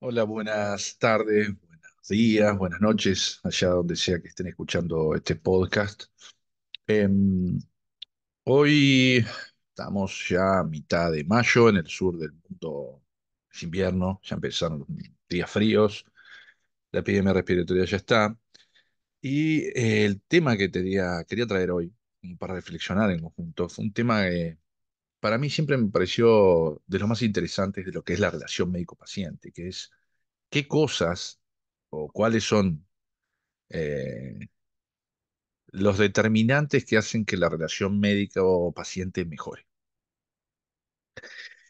Hola, buenas tardes, buenos días, buenas noches, allá donde sea que estén escuchando este podcast. Em, Hoy estamos ya a mitad de mayo en el sur del mundo, es invierno, ya empezaron los días fríos, la epidemia respiratoria ya está. Y el tema que quería traer hoy, para reflexionar en conjunto, fue un tema que para mí siempre me pareció de los más interesantes de lo que es la relación médico-paciente, que es qué cosas o cuáles son eh, los determinantes que hacen que la relación médico-paciente mejore.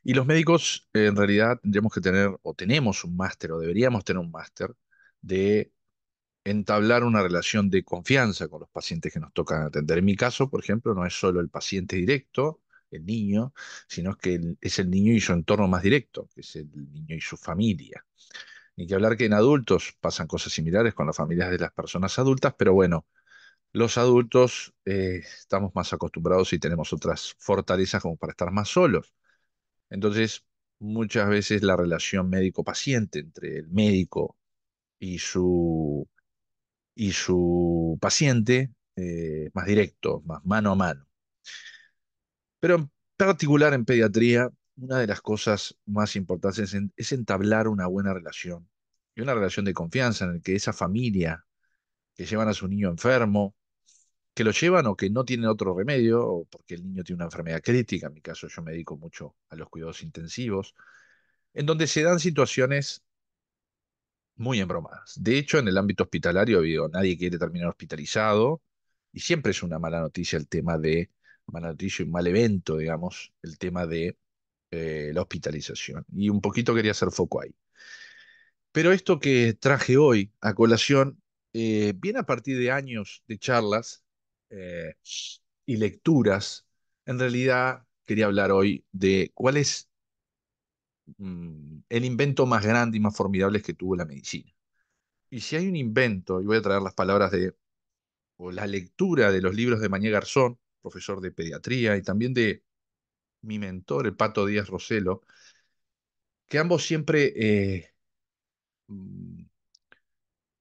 Y los médicos en realidad tendríamos que tener, o tenemos un máster, o deberíamos tener un máster, de entablar una relación de confianza con los pacientes que nos tocan atender. En mi caso, por ejemplo, no es solo el paciente directo, el niño, sino que es el niño y su entorno más directo, que es el niño y su familia. Ni que hablar que en adultos pasan cosas similares con las familias de las personas adultas, pero bueno, los adultos estamos más acostumbrados y tenemos otras fortalezas como para estar más solos. Entonces, muchas veces la relación médico-paciente entre el médico y su paciente es más directo, más mano a mano. Pero en particular en pediatría, una de las cosas más importantes es entablar una buena relación y una relación de confianza en el que esa familia que llevan a su niño enfermo, que lo llevan o que no tienen otro remedio, o porque el niño tiene una enfermedad crítica, en mi caso yo me dedico mucho a los cuidados intensivos, en donde se dan situaciones muy embromadas. De hecho, en el ámbito hospitalario, digo, nadie quiere terminar hospitalizado, y siempre es una mala noticia el tema de, mala noticia y un mal evento, digamos, el tema de la hospitalización. Y un poquito quería hacer foco ahí. Pero esto que traje hoy a colación viene a partir de años de charlas eh, y lecturas. En realidad, quería hablar hoy de cuál es el invento más grande y más formidable que tuvo la medicina. Y si hay un invento, y voy a traer las palabras de, o la lectura de los libros de Mañé Garzón, profesor de pediatría, y también de mi mentor, el Pato Díaz Roselo, que ambos siempre mm,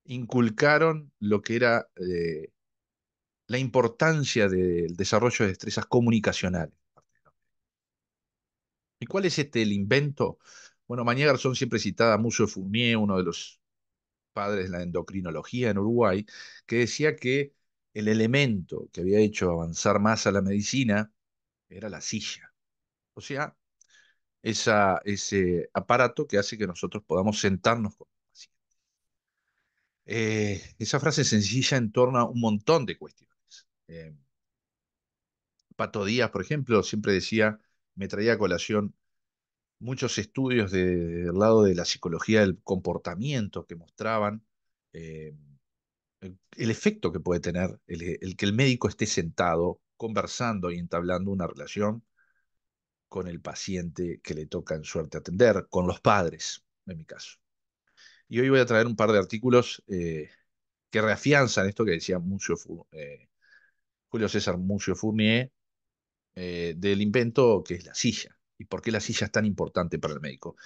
inculcaron lo que era la importancia del desarrollo de destrezas comunicacionales. ¿Y cuál es el invento? Bueno, Mañé Garzón siempre citaba a Mucio Fournier, uno de los padres de la endocrinología en Uruguay, que decía que el elemento que había hecho avanzar más a la medicina era la silla. O sea, ese aparato que hace que nosotros podamos sentarnos con el paciente. Esa frase sencilla en torno a un montón de cuestiones. Pato Díaz, por ejemplo, siempre decía, me traía a colación muchos estudios del lado de la psicología del comportamiento que mostraban eh, el efecto que puede tener el que el médico esté sentado conversando y entablando una relación con el paciente que le toca en suerte atender, con los padres, en mi caso. Y hoy voy a traer un par de artículos que reafianzan esto que decía Julio César Mucio Fournier del invento que es la silla y por qué la silla es tan importante para el médico.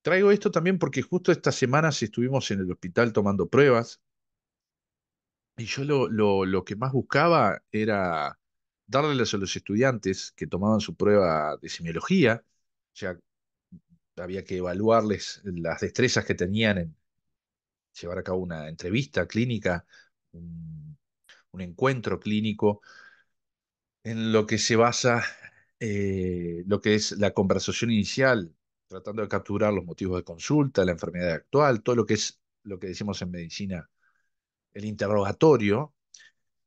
Traigo esto también porque justo estas semanas estuvimos en el hospital tomando pruebas y yo lo que más buscaba era darles a los estudiantes que tomaban su prueba de semiología, o sea, había que evaluarles las destrezas que tenían en llevar a cabo una entrevista clínica, un, un encuentro clínico en lo que se basa lo que es la conversación inicial, tratando de capturar los motivos de consulta, la enfermedad actual, todo lo que es lo que decimos en medicina, el interrogatorio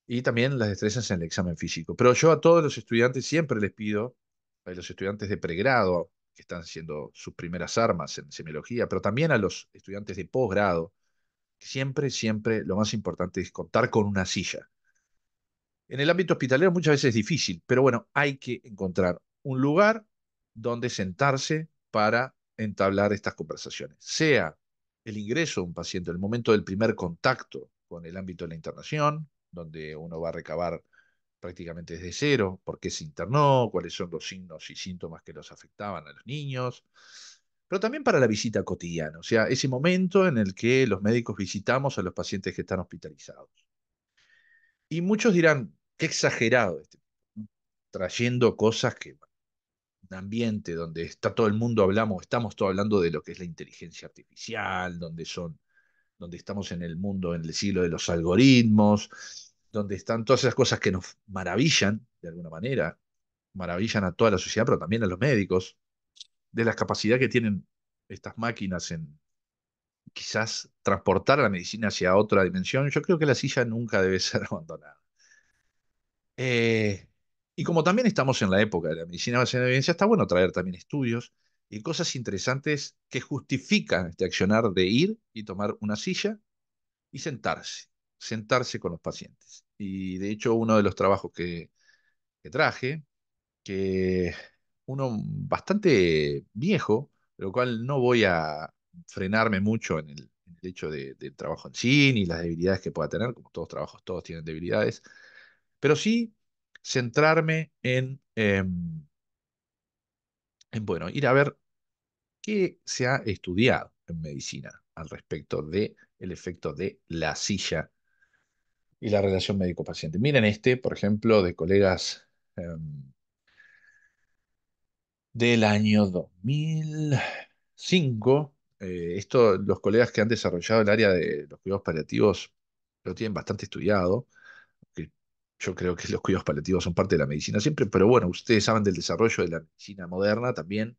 y también las destrezas en el examen físico. Pero yo a todos los estudiantes siempre les pido, a los estudiantes de pregrado, que están haciendo sus primeras armas en semiología, pero también a los estudiantes de posgrado, que siempre, siempre lo más importante es contar con una silla. En el ámbito hospitalero muchas veces es difícil, pero bueno, hay que encontrar un lugar donde sentarse para entablar estas conversaciones. Sea el ingreso de un paciente, el momento del primer contacto con el ámbito de la internación, donde uno va a recabar prácticamente desde cero, por qué se internó, cuáles son los signos y síntomas que los afectaban a los niños, pero también para la visita cotidiana, o sea, ese momento en el que los médicos visitamos a los pacientes que están hospitalizados. Y muchos dirán, qué exagerado este, trayendo cosas que, un ambiente donde está todo el mundo, hablamos, estamos todos hablando de lo que es la inteligencia artificial, donde estamos en el mundo, en el siglo de los algoritmos, donde están todas esas cosas que nos maravillan, de alguna manera, maravillan a toda la sociedad, pero también a los médicos, de la capacidad que tienen estas máquinas en quizás transportar la medicina hacia otra dimensión. Yo creo que la silla nunca debe ser abandonada. Eh, y como también estamos en la época de la medicina basada en evidencia, está bueno traer también estudios y cosas interesantes que justifican este accionar de ir y tomar una silla y sentarse con los pacientes. Y de hecho, uno de los trabajos que traje, que uno bastante viejo, lo cual no voy a frenarme mucho en el hecho del trabajo en sí, ni las debilidades que pueda tener, como todos trabajos, todos tienen debilidades, pero sí centrarme en bueno, ir a ver qué se ha estudiado en medicina al respecto de el efecto de la silla y la relación médico-paciente. Miren este, por ejemplo, de colegas del año 2005. Esto, los colegas que han desarrollado el área de los cuidados paliativos lo tienen bastante estudiado, que yo creo que los cuidados paliativos son parte de la medicina siempre, pero bueno, ustedes saben del desarrollo de la medicina moderna también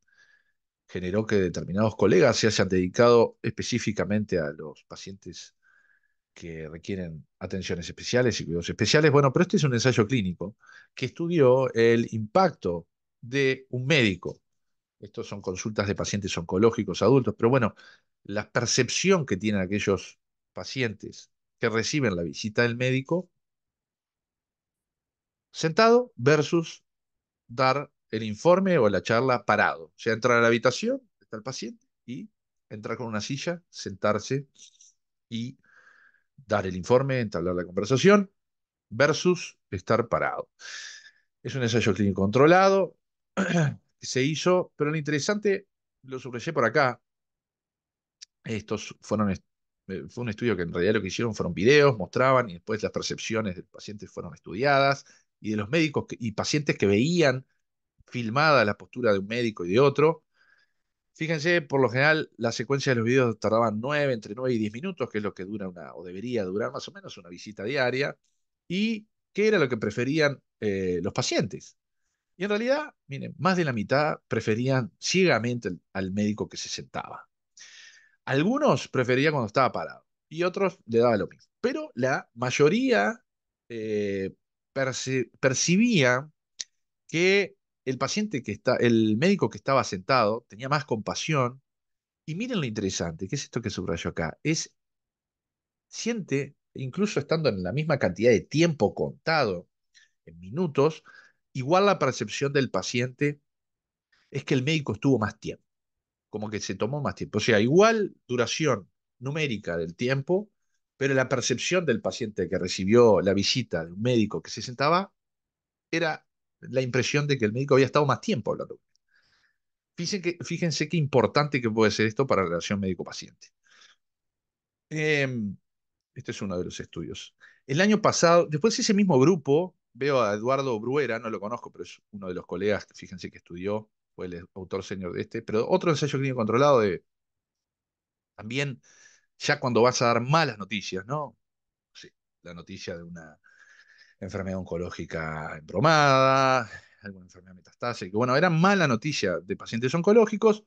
generó que determinados colegas se hayan dedicado específicamente a los pacientes que requieren atenciones especiales y cuidados especiales. Bueno, pero este es un ensayo clínico que estudió el impacto de un médico. Estos son consultas de pacientes oncológicos adultos, pero bueno, la percepción que tienen aquellos pacientes que reciben la visita del médico sentado versus dar el informe o la charla parado. O sea, entrar a la habitación, está el paciente, y entrar con una silla, sentarse y dar el informe, entablar la conversación, versus estar parado. Es un ensayo clínico controlado que se hizo, pero lo interesante, lo subrayé por acá, estos fueron, fue un estudio que en realidad lo que hicieron fueron videos, mostraban y después las percepciones del paciente fueron estudiadas y de los médicos y pacientes que veían filmada la postura de un médico y de otro. Fíjense, por lo general, la secuencia de los videos tardaban entre 9 y 10 minutos, que es lo que dura o debería durar más o menos una visita diaria, y qué era lo que preferían los pacientes. Y en realidad, miren, más de la mitad preferían ciegamente al médico que se sentaba. Algunos preferían cuando estaba parado y otros le daba lo mismo. Pero la mayoría eh, percibía que el médico que estaba sentado tenía más compasión. Y miren lo interesante, ¿qué es esto que subrayo acá? Siente, incluso estando en la misma cantidad de tiempo contado, en minutos, igual la percepción del paciente es que el médico estuvo más tiempo, como que se tomó más tiempo. O sea, igual duración numérica del tiempo, pero la percepción del paciente que recibió la visita de un médico que se sentaba era la impresión de que el médico había estado más tiempo hablando. Fíjense qué importante que puede ser esto para la relación médico-paciente. Eh, este es uno de los estudios. El año pasado, después ese mismo grupo, veo a Eduardo Bruera, no lo conozco, pero es uno de los colegas, fíjense que estudió, fue el autor senior de este, pero otro ensayo clínico controlado de también, ya cuando vas a dar malas noticias, ¿no? Sí, la noticia de una enfermedad oncológica embromada, alguna enfermedad metastásica. Bueno, era mala noticia de pacientes oncológicos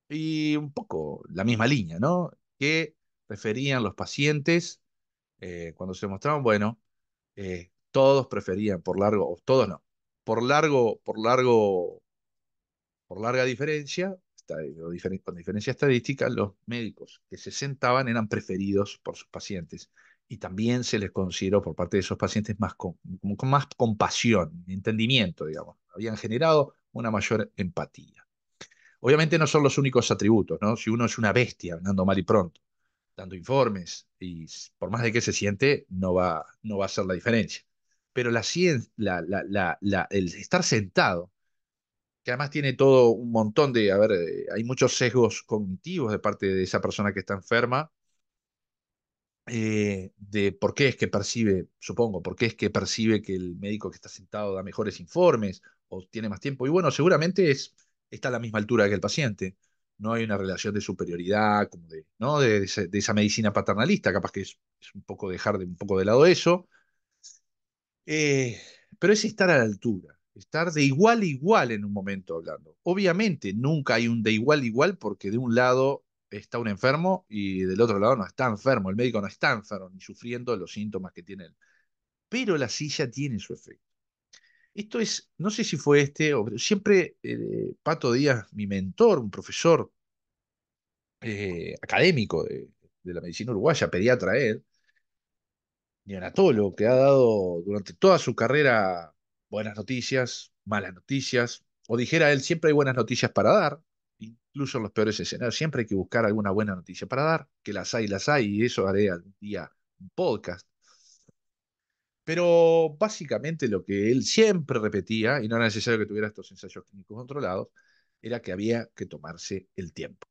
y un poco la misma línea, ¿no? Que referían los pacientes cuando se mostraban, bueno, todos preferían por largo, o todos no, por larga diferencia, con diferencia estadística, los médicos que se sentaban eran preferidos por sus pacientes. Y también se les consideró por parte de esos pacientes como con más compasión, entendimiento, digamos. Habían generado una mayor empatía. Obviamente no son los únicos atributos, ¿no? Si uno es una bestia, andando mal y pronto, dando informes, y por más de que se siente, no va a hacer la diferencia. Pero la ciencia, el estar sentado que además tiene todo un montón de, a ver, hay muchos sesgos cognitivos de parte de esa persona que está enferma, de por qué es que percibe, supongo, por qué es que percibe que el médico que está sentado da mejores informes o tiene más tiempo. Y bueno, seguramente está a la misma altura que el paciente. No hay una relación de superioridad, como de, ¿no? De esa medicina paternalista, capaz que es un poco dejar un poco de lado eso. Eh, pero es estar a la altura, estar de igual a igual en un momento hablando. Obviamente nunca hay un de igual a igual porque de un lado está un enfermo y del otro lado no está enfermo, el médico no está enfermo ni sufriendo los síntomas que tiene él. Pero la silla tiene su efecto. Esto es, no sé si fue pero siempre Pato Díaz, mi mentor, un profesor académico de la medicina uruguaya, pediatra él, neonatólogo que ha dado durante toda su carrera buenas noticias, malas noticias, o dijera él, siempre hay buenas noticias para dar, incluso en los peores escenarios, siempre hay que buscar alguna buena noticia para dar, que las hay, y eso haré algún día un podcast. Pero básicamente lo que él siempre repetía, y no era necesario que tuviera estos ensayos clínicos controlados, era que había que tomarse el tiempo,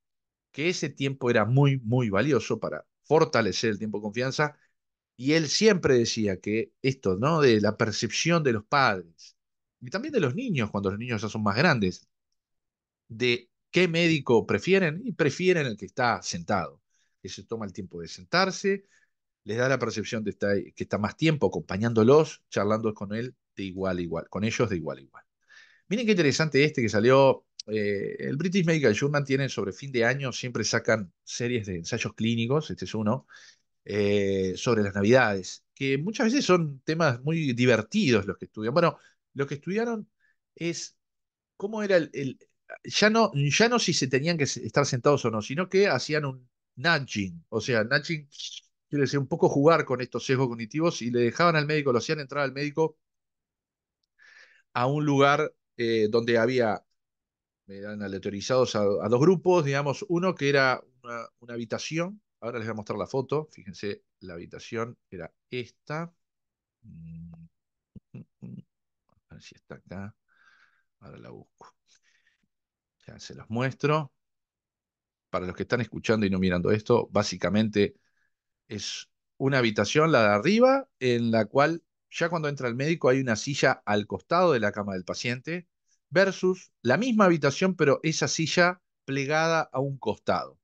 que ese tiempo era muy, muy valioso para fortalecer el tiempo de confianza y él siempre decía que esto, ¿no? De la percepción de los padres y también de los niños, cuando los niños ya son más grandes, de qué médico prefieren, y prefieren el que está sentado, que se toma el tiempo de sentarse, les da la percepción de que está más tiempo acompañándolos, charlando con él de igual a igual, con ellos de igual a igual. Miren qué interesante este que salió. El British Medical Journal tiene sobre fin de año, siempre sacan series de ensayos clínicos, este es uno, sobre las Navidades, que muchas veces son temas muy divertidos los que estudian. Bueno, lo que estudiaron es cómo era ya no si se tenían que estar sentados o no, sino que hacían un nudging, o sea, nudging quiere decir un poco jugar con estos sesgos cognitivos y le dejaban al médico, lo hacían entrar al médico a un lugar donde había eran aleatorizados a dos grupos, digamos, uno que era una habitación, ahora les voy a mostrar la foto, fíjense, la habitación era esta. Mm, A ver si está acá. Ahora la busco. Ya se los muestro. Para los que están escuchando y no mirando esto, básicamente es una habitación, la de arriba, en la cual ya cuando entra el médico hay una silla al costado de la cama del paciente, versus la misma habitación, pero esa silla plegada a un costado.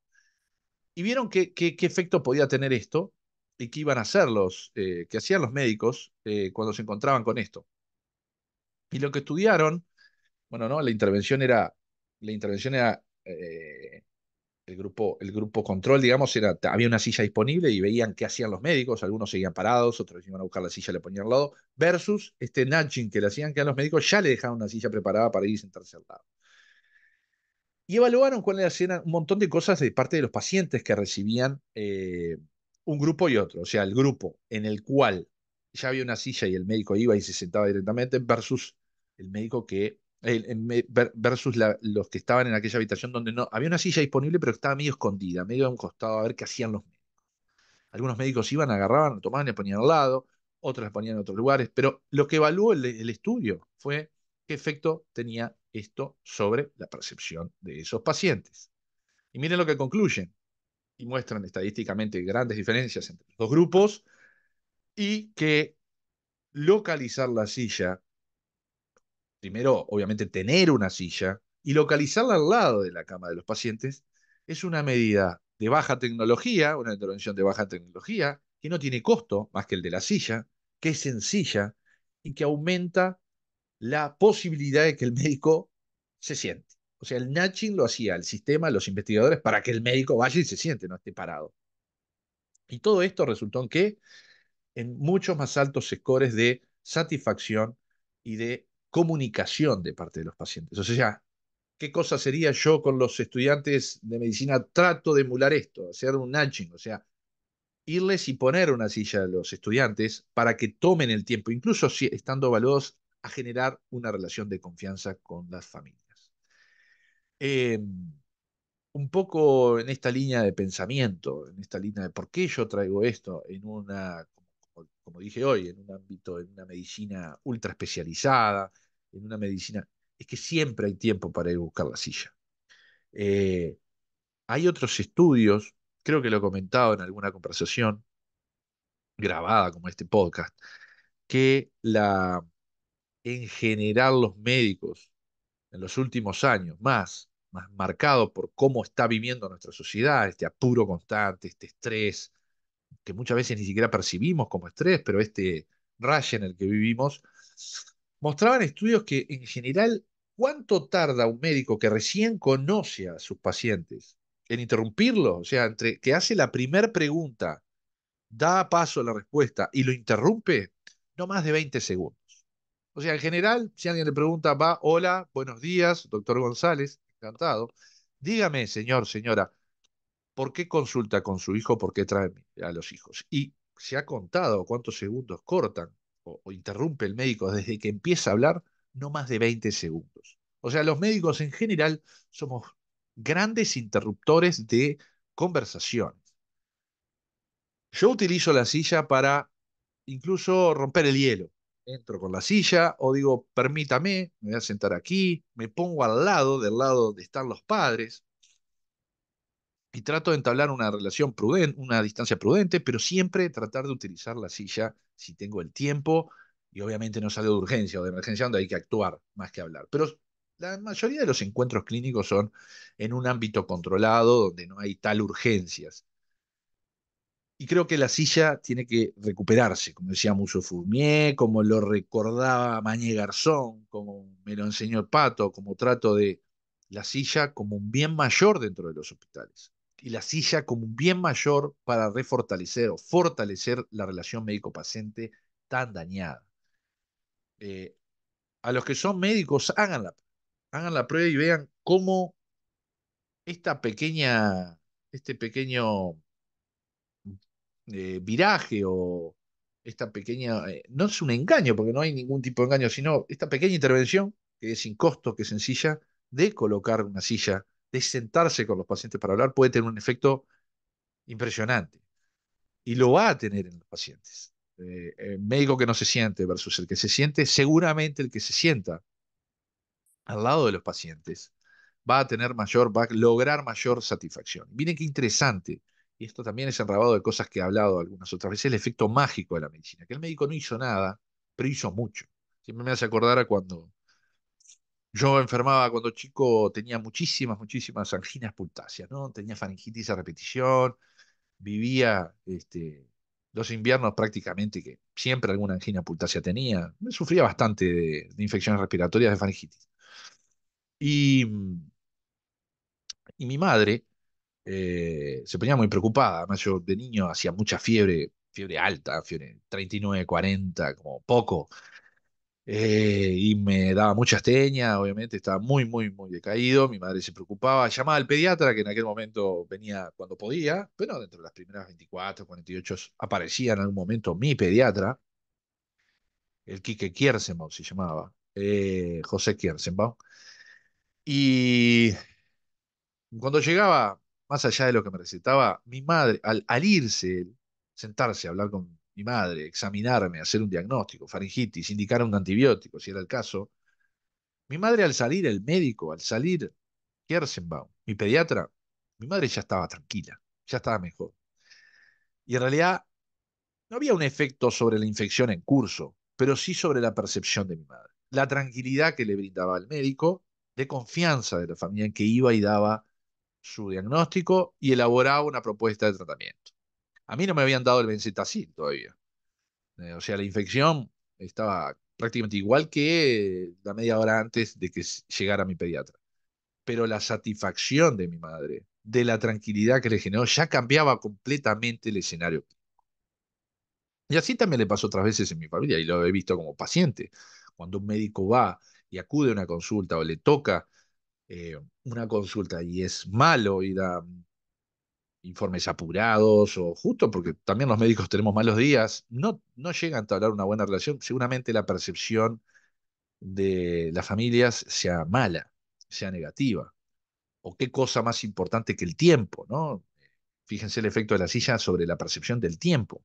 Y vieron qué efecto podía tener esto y qué iban a hacer qué hacían los médicos cuando se encontraban con esto. Y lo que estudiaron, bueno, no, la intervención era el grupo control, digamos, había una silla disponible y veían qué hacían los médicos, algunos seguían parados, otros iban a buscar la silla y le ponían al lado, versus este nudging que le hacían que a los médicos ya le dejaban una silla preparada para ir y sentarse al lado. Y evaluaron cuáles eran un montón de cosas de parte de los pacientes que recibían un grupo y otro. O sea, el grupo en el cual ya había una silla y el médico iba y se sentaba directamente versus el médico versus los que estaban en aquella habitación donde no había una silla disponible pero estaba medio escondida, medio a un costado a ver qué hacían los médicos. Algunos médicos iban, agarraban, tomaban y ponían al lado, otros las ponían en otros lugares, pero lo que evaluó el estudio fue qué efecto tenía esto sobre la percepción de esos pacientes. Y miren lo que concluyen, y muestran estadísticamente grandes diferencias entre los dos grupos, y que localizar la silla, primero, obviamente, tener una silla, y localizarla al lado de la cama de los pacientes, es una medida de baja tecnología, una intervención de baja tecnología, que no tiene costo más que el de la silla, que es sencilla y que aumenta la posibilidad de que el médico se siente. O sea, el nudging lo hacía el sistema, los investigadores, para que el médico vaya y se siente, no esté parado. Y todo esto resultó en que en muchos más altos scores de satisfacción y de comunicación de parte de los pacientes. O sea, ¿qué cosa sería yo con los estudiantes de medicina? Trato de emular esto, hacer un nudging, o sea, irles y poner una silla a los estudiantes para que tomen el tiempo, incluso si estando evaluados, a generar una relación de confianza con las familias. Eh, un poco en esta línea de pensamiento, en esta línea de por qué yo traigo esto en como dije hoy, en un ámbito, en una medicina ultra especializada, en una medicina. es que siempre hay tiempo para ir a buscar la silla. Eh, Hay otros estudios, creo que lo he comentado en alguna conversación grabada como este podcast, que en general los médicos en los últimos años, más marcado por cómo está viviendo nuestra sociedad, este apuro constante, este estrés, que muchas veces ni siquiera percibimos como estrés, pero este rayo en el que vivimos, mostraban estudios que en general, ¿cuánto tarda un médico que recién conoce a sus pacientes en interrumpirlo? O sea, entre que hace la primera pregunta, da paso a la respuesta y lo interrumpe, no más de 20 segundos. O sea, en general, si alguien le pregunta, va, hola, buenos días, doctor González, encantado. Dígame, señor, señora, ¿por qué consulta con su hijo? ¿Por qué trae a los hijos? Y se ha contado cuántos segundos cortan o interrumpe el médico desde que empieza a hablar, no más de 20 segundos. O sea, los médicos en general somos grandes interruptores de conversaciones. Yo utilizo la silla para incluso romper el hielo. Entro con la silla o digo, permítame, me voy a sentar aquí, me pongo al lado, del lado donde están los padres, y trato de entablar una relación prudente, una distancia prudente, pero siempre tratar de utilizar la silla si tengo el tiempo, y obviamente no es algo de urgencia o de emergencia donde hay que actuar más que hablar. Pero la mayoría de los encuentros clínicos son en un ámbito controlado, donde no hay tal urgencias. Y creo que la silla tiene que recuperarse, como decía Musso Fournier, como lo recordaba Mañé Garzón, como me lo enseñó el Pato, como trato de la silla como un bien mayor dentro de los hospitales. Y la silla como un bien mayor para refortalecer o fortalecer la relación médico-paciente tan dañada. Eh, a los que son médicos, hagan la prueba y vean cómo esta pequeña, este pequeño viraje o esta pequeña, no es un engaño, porque no hay ningún tipo de engaño, sino esta pequeña intervención, que es sin costo, que es sencilla, de colocar una silla, de sentarse con los pacientes para hablar, puede tener un efecto impresionante. Y lo va a tener en los pacientes. El médico que no se siente versus el que se siente, seguramente el que se sienta al lado de los pacientes va a tener mayor, va a lograr mayor satisfacción. Miren qué interesante, y esto también es enrabado de cosas que he hablado algunas otras veces, el efecto mágico de la medicina, que el médico no hizo nada, pero hizo mucho. Siempre me hace acordar a cuando yo enfermaba, cuando chico tenía muchísimas anginas pultáceas, ¿no? Tenía faringitis a repetición, vivía los inviernos prácticamente que siempre alguna angina pultácea tenía. Me sufría bastante de infecciones respiratorias de faringitis. Y, y mi madre se ponía muy preocupada. Además, yo de niño hacía mucha fiebre, fiebre alta, fiebre 39, 40, como poco. Y me daba muchas teñas, obviamente, estaba muy decaído. Mi madre se preocupaba, llamaba al pediatra, que en aquel momento venía cuando podía, pero dentro de las primeras 24, 48 aparecía en algún momento mi pediatra, el Quique Kierzenbaum se llamaba, José Kierzenbaum. Y cuando llegaba, más allá de lo que me recetaba, mi madre, al irse, él, sentarse a hablar con mi madre, examinarme, hacer un diagnóstico, faringitis, indicar un antibiótico, si era el caso, mi madre al salir, el médico, al salir Kersenbaum, mi pediatra, mi madre ya estaba tranquila, ya estaba mejor. Y en realidad no había un efecto sobre la infección en curso, pero sí sobre la percepción de mi madre. La tranquilidad que le brindaba al médico, de confianza de la familia en que iba y daba su diagnóstico y elaboraba una propuesta de tratamiento. A mí no me habían dado el benzetacil todavía. O sea, la infección estaba prácticamente igual que la media hora antes de que llegara mi pediatra. Pero la satisfacción de mi madre, de la tranquilidad que le generó, ya cambiaba completamente el escenario. Y así también le pasó otras veces en mi familia y lo he visto como paciente. Cuando un médico va y acude a una consulta o le toca una consulta y es malo ir a informes apurados o justo porque también los médicos tenemos malos días, no llegan a entablar una buena relación, seguramente la percepción de las familias sea mala, sea negativa. O qué cosa más importante que el tiempo, ¿no? Fíjense el efecto de la silla sobre la percepción del tiempo.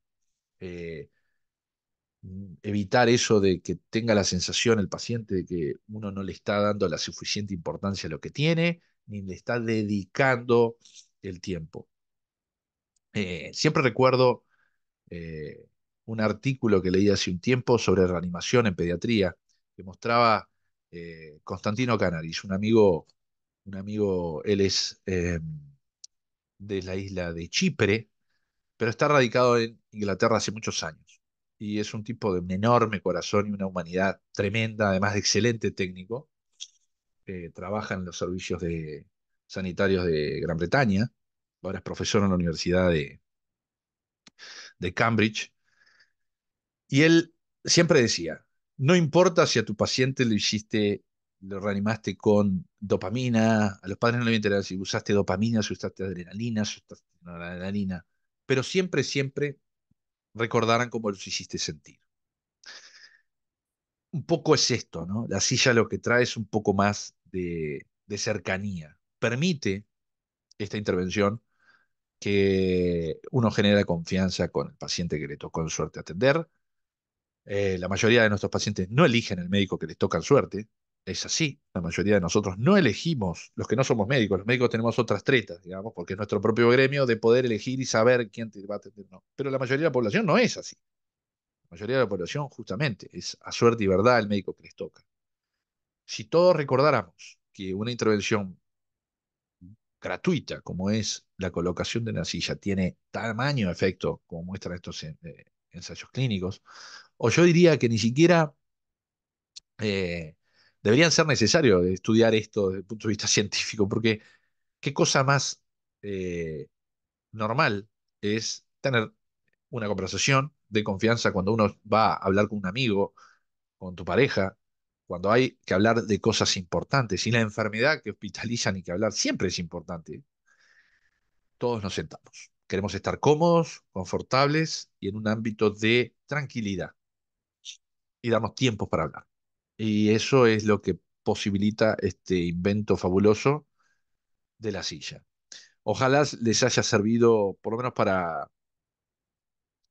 Eh, evitar eso de que tenga la sensación el paciente de que uno no le está dando la suficiente importancia a lo que tiene, ni le está dedicando el tiempo. Siempre recuerdo eh, un artículo que leí hace un tiempo sobre reanimación en pediatría, que mostraba Constantino Canaris, él es de la isla de Chipre, pero está radicado en Inglaterra hace muchos años. Y es un tipo de un enorme corazón y una humanidad tremenda, además de excelente técnico. Trabaja en los servicios sanitarios de Gran Bretaña. Ahora es profesor en la Universidad de Cambridge. Y él siempre decía, no importa si a tu paciente lo reanimaste con dopamina, a los padres no les interesa si usaste dopamina, si usaste adrenalina, si usaste adrenalina, pero siempre, siempre recordaran cómo los hiciste sentir. Un poco es esto, ¿no? La silla lo que trae es un poco más de cercanía. Permite esta intervención que uno genera confianza con el paciente que le tocó en suerte atender. La mayoría de nuestros pacientes no eligen el médico que les toca en suerte. Es así. La mayoría de nosotros no elegimos, los que no somos médicos. Los médicos tenemos otras tretas, digamos, porque es nuestro propio gremio de poder elegir y saber quién te va a atender. No. Pero la mayoría de la población no es así. La mayoría de la población, justamente, es a suerte y verdad el médico que les toca. Si todos recordáramos que una intervención gratuita, como es la colocación de una silla, tiene tamaño efecto, como muestran estos ensayos clínicos, o yo diría que ni siquiera eh, deberían ser necesarios estudiar esto desde el punto de vista científico, porque qué cosa más normal es tener una conversación de confianza cuando uno va a hablar con un amigo, con tu pareja, cuando hay que hablar de cosas importantes. Y la enfermedad que hospitalizan y que hablar siempre es importante. Todos nos sentamos. Queremos estar cómodos, confortables y en un ámbito de tranquilidad y darnos tiempos para hablar. Y eso es lo que posibilita este invento fabuloso de la silla. Ojalá les haya servido por lo menos para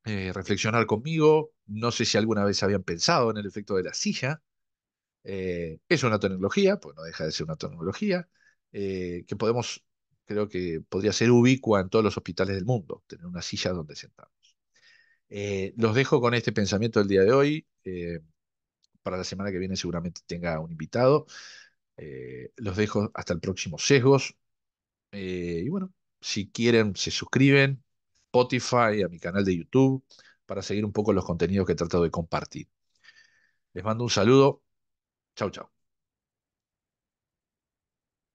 reflexionar conmigo. No sé si alguna vez habían pensado en el efecto de la silla. Es una tecnología, pues no deja de ser una tecnología, que creo que podría ser ubicua en todos los hospitales del mundo, tener una silla donde sentarnos. Los dejo con este pensamiento del día de hoy. Para la semana que viene seguramente tenga un invitado. Los dejo hasta el próximo Sesgos. Y bueno, si quieren, se suscriben Spotify, a mi canal de YouTube, para seguir un poco los contenidos que he tratado de compartir. Les mando un saludo. Chau, chau.